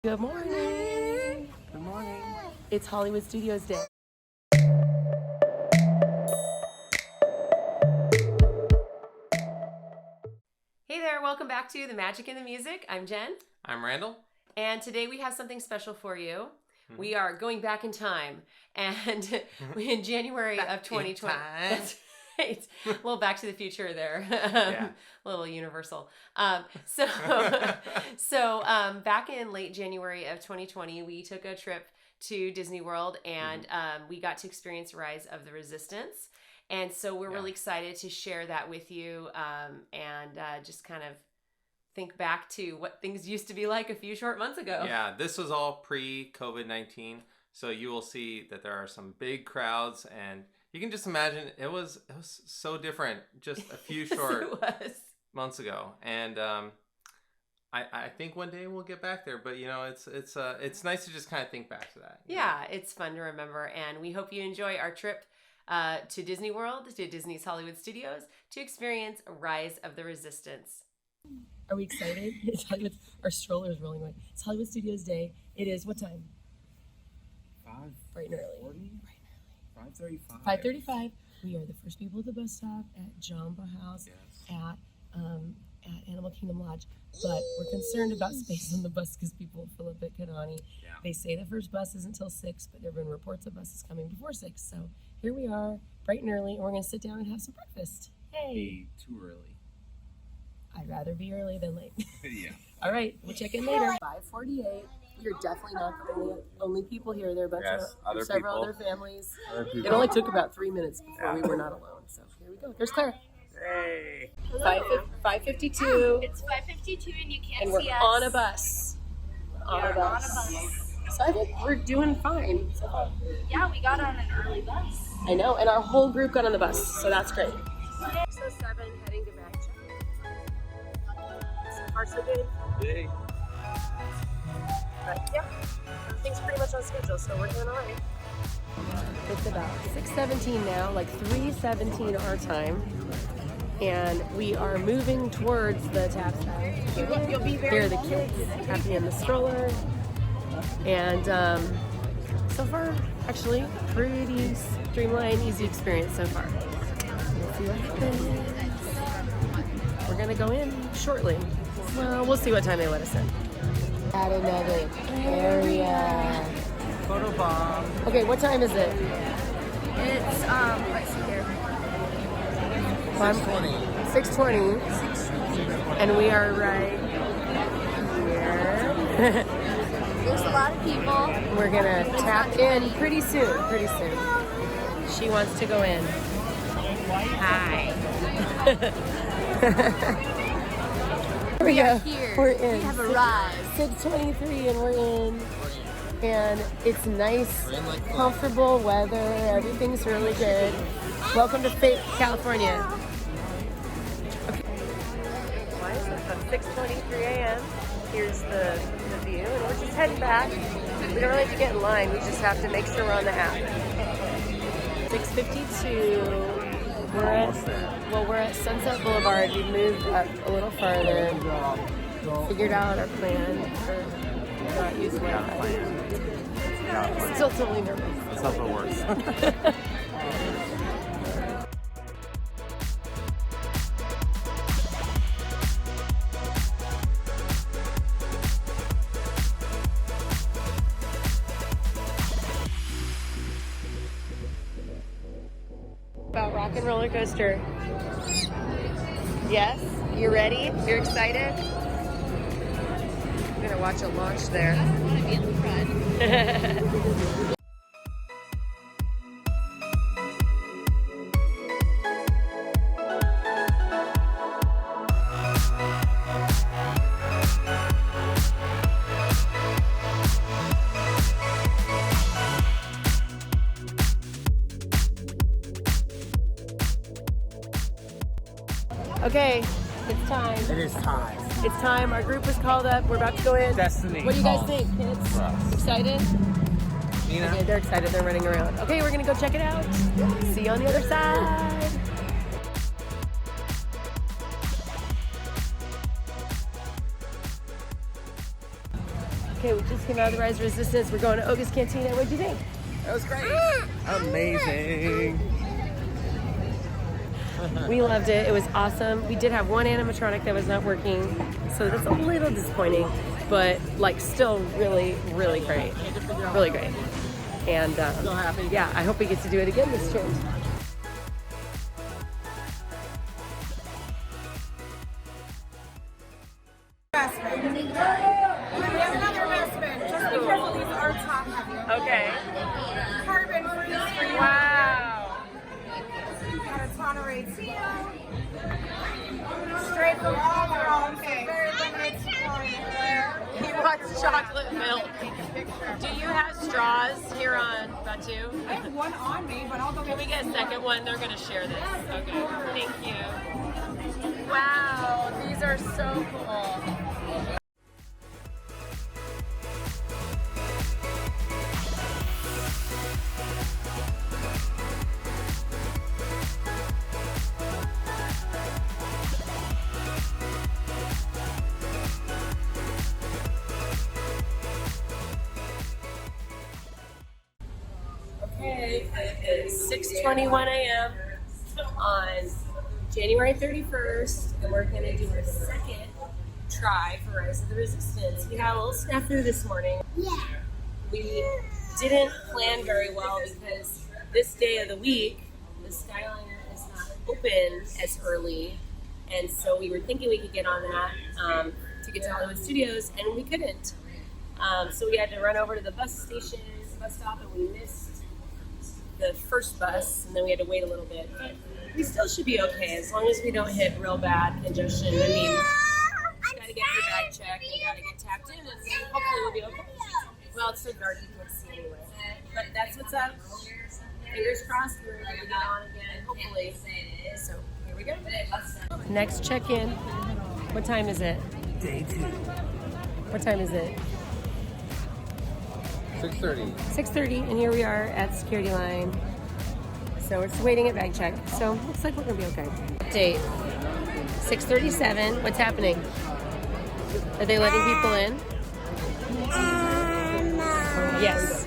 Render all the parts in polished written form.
Good morning. Good morning. It's Hollywood Studios Day. Hey there, welcome back to The Magic and the Music. I'm Jen. I'm Randall. And today we have something special for you. We are going back in time, and in January of 2020. That's right. A little Back to the Future there. Yeah. A little universal. So back in late January of 2020, we took a trip to Disney World, and we got to experience Rise of the Resistance. And so we're really excited to share that with you, and just kind of think back to what things used to be like a few short months ago. Yeah, this was all pre-COVID-19, so you will see that there are some big crowds, and you can just imagine it was so different just a few short months ago. And I think one day we'll get back there, but you know, it's nice to just kind of think back to that. Yeah, it's fun to remember, and we hope you enjoy our trip to Disney World, to Disney's Hollywood Studios, to experience Rise of the Resistance. Are we excited? It's Hollywood. Our stroller is rolling away. It's Hollywood Studios Day. It is what time? 5. Bright and early. 40? 5:35. 5:35. We are the first people at the bus stop at Jamba House at Animal Kingdom Lodge. But we're concerned about space on the bus because people fill up at Kanani. Yeah. They say the first bus is until 6, but there have been reports of buses coming before 6. So here we are, bright and early, and we're going to sit down and have some breakfast. Hey! Be too early. I'd rather be early than late. Yeah. All right, we'll check in later. 5:48. You're definitely not the only people here. There are Other several people. other families. Other people. It only took about 3 minutes before we were not alone. So here we go. There's Claire. Hey. 5:52. It's 5:52 and you can't And we're see us. on a bus. On a bus. So I think we're doing fine. So Yeah, we got on an early bus. I know, and our whole group got on the bus, so that's great. 6:07, heading to Evacuation. So far, so good. Hey. But yeah, everything's pretty much on schedule, so we're doing all right. It's about 6:17 now, like 3:17 our time, and we are moving towards the tap side. Here are the kids, happy in the stroller, and so far, actually, pretty streamlined, easy experience so far. We'll see what happens. We're gonna go in shortly. Well, we'll see what time they let us in. At another area. Photo bomb. Okay, what time is it? It's let's see here. 6:20. And we are right here. There's a lot of people. We're gonna tap in pretty soon. She wants to go in. Hi. Here we go. Here. We're in. We have arrived. 6:23 and we're in. And it's nice, comfortable weather. Everything's really good. Welcome to Fate, California. Okay. Why is it 6:23 a.m.? Here's the view, and we're just heading back. We don't really have to get in line. We just have to make sure we're on the app. 6:52. We're at Sunset Boulevard. We moved up a little farther. Figured out our plan for not using Wi-Fi. Still totally nervous. That's how it works. About rock and roller coaster. Yes? You ready? You're excited? I'm gonna watch a launch there. I want to be in the front. Okay, it's time. It is time. It's time. Our group was called up. We're about to go in. Destiny. What do you guys think, kids? Excited? Nina? Okay, they're excited. They're running around. Okay, we're gonna go check it out. See you on the other side. Okay, we just came out of the Rise of Resistance. We're going to Oga's Cantina. What'd you think? That was great. Amazing. We loved it. It was awesome. We did have one animatronic that was not working, so that's a little disappointing, but like still really, really great. Really great. And So happy. yeah, I hope we get to do it again this trip. We have another investment. Just be careful, these are top heavy. Okay. Carbon free. Wow. Got a ton of rates. Straight from all their own. Okay. Very limited supply. He wants chocolate milk. Do you have straws here on Batu? I have one on me, but I'll go Can we get a second one? They're going to share this. Okay. Thank you. Wow. These are so cool. Okay, it is 6:21 a.m. on January 31st, and we're going to do our second try for Rise of the Resistance. We had a little snafu this morning. Yeah. We didn't plan very well because this day of the week, the Skyliner is not open as early, and so we were thinking we could get on that to get to Hollywood Studios, and we couldn't. So we had to run over to the bus station, bus stop, and we missed the first bus, and then we had to wait a little bit. But we still should be okay as long as we don't hit real bad congestion. I mean, you gotta get your bag checked, you gotta get tapped in, and then hopefully we'll be okay. Well, it's so dark you can't see anyway. But that's what's up. Fingers crossed we're able to get on again, hopefully. So here we go. Next check-in. What time is it? Day 2. What time is it? 6:30. 6:30, and here we are at security line. So we're just waiting at bag check. So looks like we're gonna be okay. Update. 6:37. What's happening? Are they letting people in? Yes.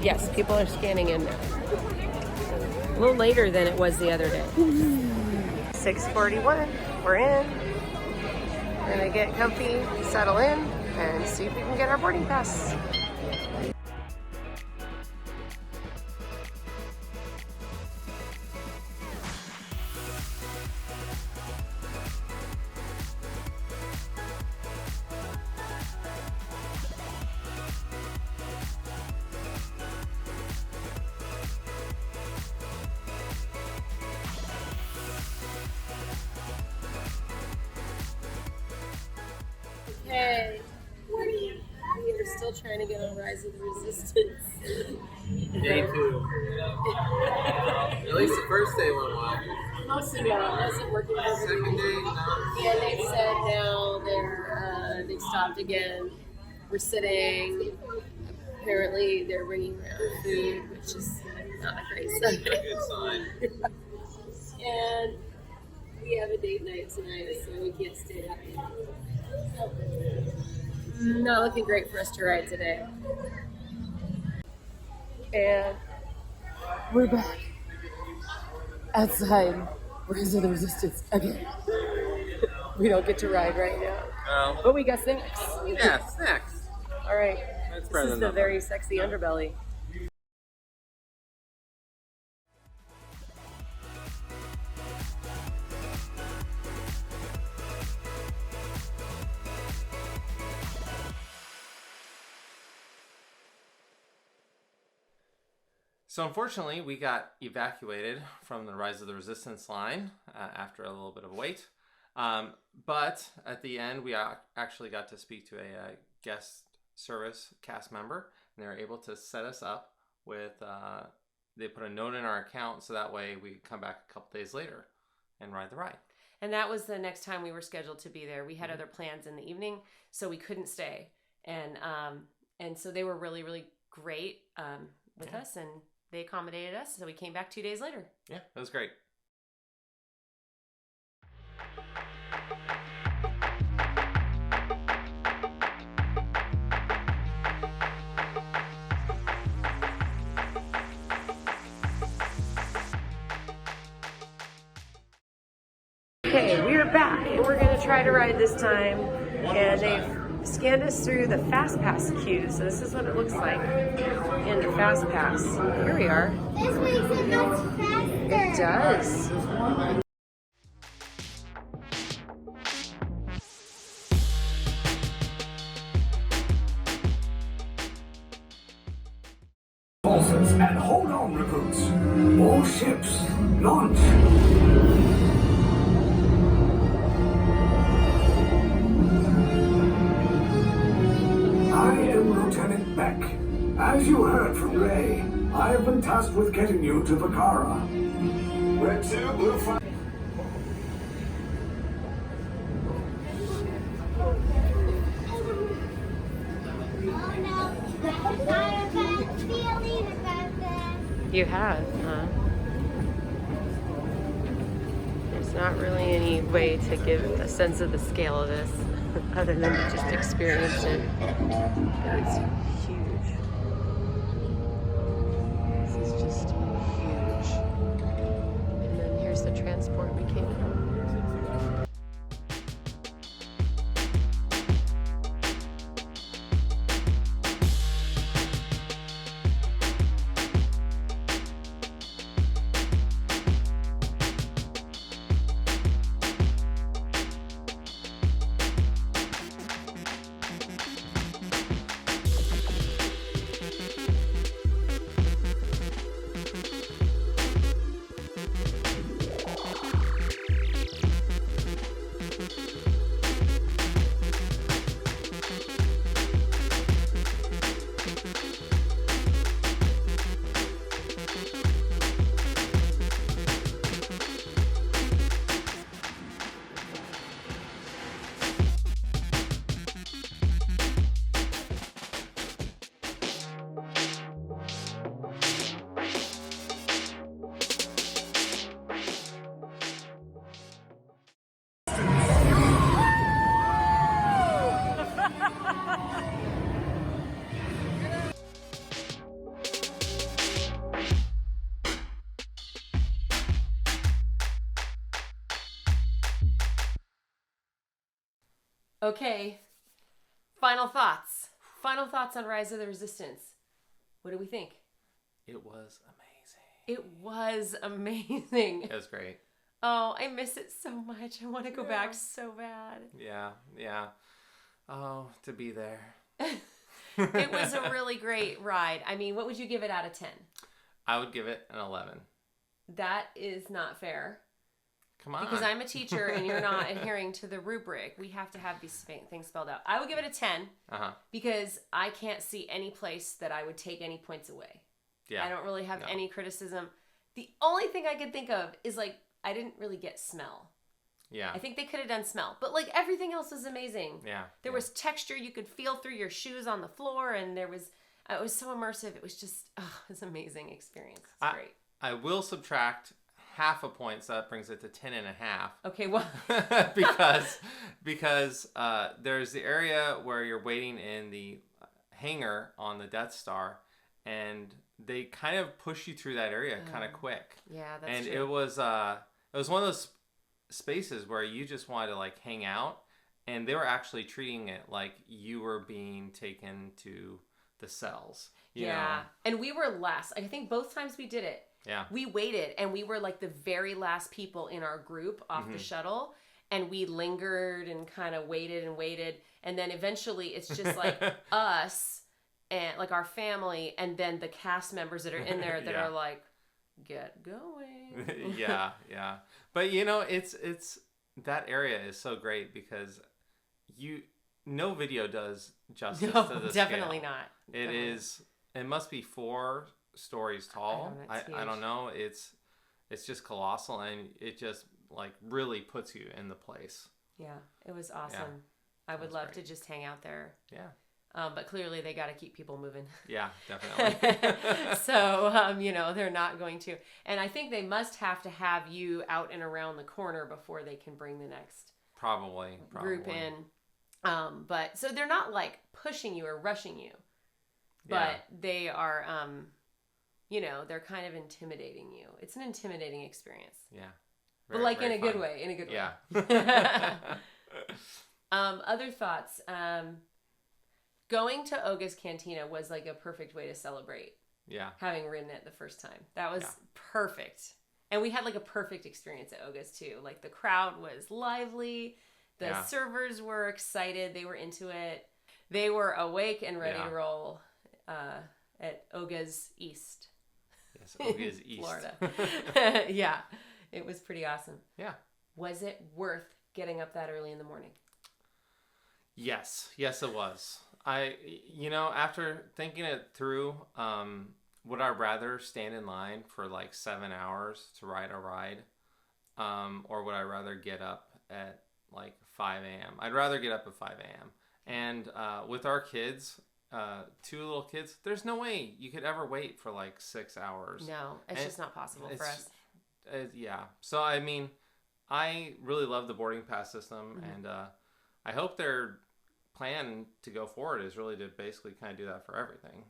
Yes, people are scanning in now. A little later than it was the other day. 6:41. We're in. We're gonna get comfy, settle in, and see if we can get our boarding pass. Okay. We are still trying to get on Rise of the Resistance. Day 2. At least the first day went well. Mostly well. It wasn't working perfectly. Second day, no. Yeah, they said now they've stopped again. We're sitting. Apparently they're bringing around food, which is not a great sign. Good sign. And we have a date night tonight, so we can't stay that long. Not looking great for us to ride today. And we're back outside Rise of the Resistance again. We don't get to ride right now, Well, but we got snacks. yeah, snacks. All right, That's this better is than the nothing. very sexy underbelly. So unfortunately, we got evacuated from the Rise of the Resistance line after a little bit of a wait. But at the end, we actually got to speak to a guest service cast member, and they were able to set us up with, they put a note in our account so that way we could come back a couple days later and ride the ride. And that was the next time we were scheduled to be there. We had other plans in the evening, so we couldn't stay. And so they were really, really great with us, and they accommodated us. So we came back 2 days later. Yeah, it was great. Okay, we are back and we're going to try to ride this time. And they've scanned us through the Fast Pass queue. So this is what it looks like in the Fast Pass. Here we are. This makes it much faster. It does. Forces and hold on, recruits. All ships, launch. I am Lieutenant Beck. As you heard from Ray, I have been tasked with getting you to Vakara. Red 2, Blue 5. Oh no, I have a bad feeling about this. You have, huh? There's not really any way to give a sense of the scale of this other than to just experience it. But it's huge. This is just huge. And then here's the transport we came from. Okay, final thoughts. Final thoughts on Rise of the Resistance. What do we think? It was amazing. It was amazing. It was great. Oh, I miss it so much. I want to go back so bad. Yeah. Oh, to be there. It was a really great ride. I mean, what would you give it out of 10? I would give it an 11. That is not fair. Come on. Because I'm a teacher and you're not adhering to the rubric. We have to have these things spelled out. I would give it a 10 because I can't see any place that I would take any points away. Yeah. I don't really have any criticism. The only thing I could think of is like, I didn't really get smell. Yeah. I think they could have done smell. But like everything else was amazing. Yeah. There was texture. You could feel through your shoes on the floor. And there was, it was so immersive. It was just, it was an amazing experience. It's great. I will subtract half a point, so that brings it to 10 and a half. Okay, well. because there's the area where you're waiting in the hangar on the Death Star, and they kind of push you through that area kind of quick. Yeah, that's and true. it was one of those spaces where you just wanted to like hang out, and they were actually treating it like you were being taken to the cells. You know? And we were last. I think both times we did it. Yeah. We waited, and we were like the very last people in our group off the shuttle, and we lingered and kind of waited, and then eventually it's just like us and like our family, and then the cast members that are in there that are like, get going. yeah. But you know, it's that area is so great because no video does justice to the definitely scale. not. It must be 4 stories tall. I don't know. It's just colossal, and it just like really puts you in the place. Yeah, it was awesome. Yeah, I would love to just hang out there. Yeah. But clearly they got to keep people moving. Yeah, definitely. So, they're not going to. And I think they must have to have you out and around the corner before they can bring the next probably group in. But so they're not like pushing you or rushing you, but they are, they're kind of intimidating you. It's an intimidating experience. Yeah. But like in very a good fun. way, in a good way. Yeah. Other thoughts. Going to Oga's Cantina was like a perfect way to celebrate Yeah. having ridden it the first time. That was Yeah. perfect. And we had like a perfect experience at Oga's too. Like the crowd was lively. The Yeah. servers were excited. They were into it. They were awake and ready Yeah. to roll at Oga's East. Yes, Oga's East. Florida. Yeah. It was pretty awesome. Yeah. Was it worth getting up that early in the morning? Yes, it was. After thinking it through, would I rather stand in line for like 7 hours to ride a ride, or would I rather get up at like 5 a.m.? I'd rather get up at 5 a.m. And with our kids, 2 little kids, there's no way you could ever wait for like 6 hours. No, it's just not possible for us. Yeah. So, I mean, I really love the boarding pass system, and I hope their plan to go forward is really to basically kind of do that for everything.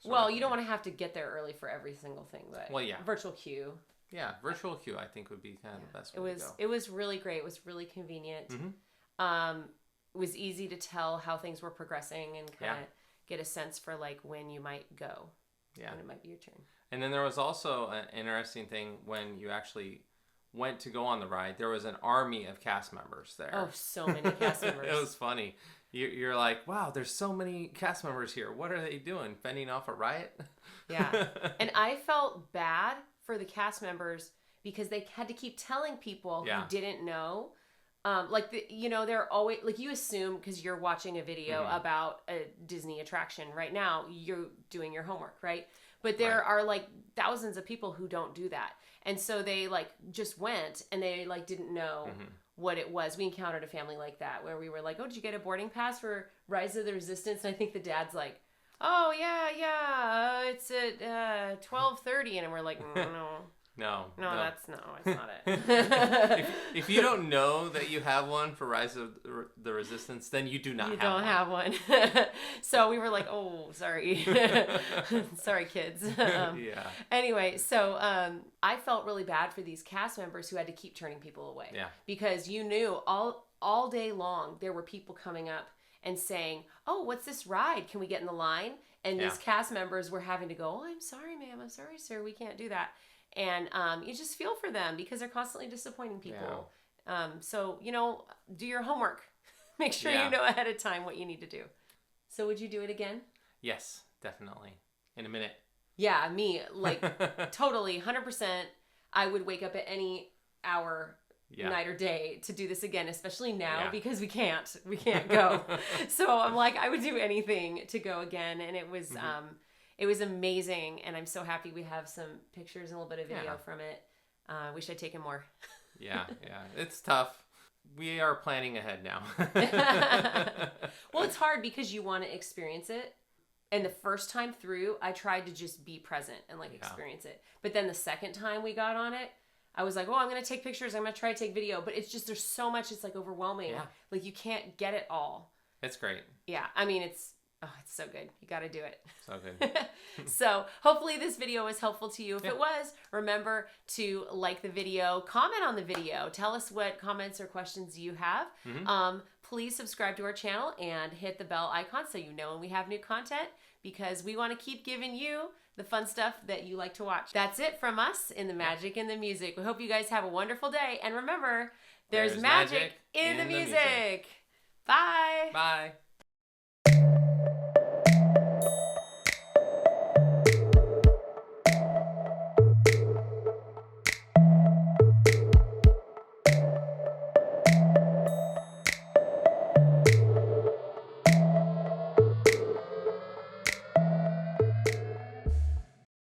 Well, you don't want to have to get there early for every single thing, but yeah. virtual queue. Yeah, virtual queue I think would be kind of the best way to go. It was really great. It was really convenient. Mm-hmm. It was easy to tell how things were progressing and kind of get a sense for like when you might go. Yeah. When it might be your turn. And then there was also an interesting thing when you actually went to go on the ride. There was an army of cast members there. Oh, so many cast members. It was funny. You're like, wow, there's so many cast members here. What are they doing? Fending off a riot? Yeah. And I felt bad for the cast members because they had to keep telling people who didn't know. They're always like, you assume because you're watching a video about a Disney attraction right now, you're doing your homework, right? But there are like thousands of people who don't do that. And so they like just went and they like didn't know what it was. We encountered a family like that where we were like, oh, did you get a boarding pass for Rise of the Resistance? And I think the dad's like, oh, yeah, it's at 12:30. And we're like, no, it's not it. if you don't know that you have one for Rise of the Resistance, then you do not have one. You don't have one. So we were like, oh, sorry. Sorry, kids. Anyway, so I felt really bad for these cast members who had to keep turning people away. Yeah. Because you knew all day long there were people coming up and saying, oh, what's this ride? Can we get in the line? And these cast members were having to go, oh, I'm sorry, ma'am. I'm sorry, sir. We can't do that. And you just feel for them because they're constantly disappointing people. Yeah. So, do your homework. Make sure you know ahead of time what you need to do. So would you do it again? Yes, definitely. In a minute. Yeah, me. Like, totally, 100%. I would wake up at any hour, night or day to do this again, especially now because we can't go. So I'm like, I would do anything to go again. And it was... It was amazing, and I'm so happy we have some pictures and a little bit of video from it. Wish I'd taken more. Yeah. It's tough. We are planning ahead now. Well, it's hard because you want to experience it. And the first time through, I tried to just be present and experience it. But then the second time we got on it, I was like, oh, I'm going to take pictures. I'm going to try to take video. But it's just, there's so much, it's like overwhelming. Yeah. Like you can't get it all. It's great. Yeah. I mean, it's so good. You got to do it. So good. So hopefully this video was helpful to you. If it was, remember to like the video, comment on the video. Tell us what comments or questions you have. Please subscribe to our channel and hit the bell icon so you know when we have new content because we want to keep giving you the fun stuff that you like to watch. That's it from us in the magic and the music. We hope you guys have a wonderful day. And remember, there's magic in the music. Bye. Bye.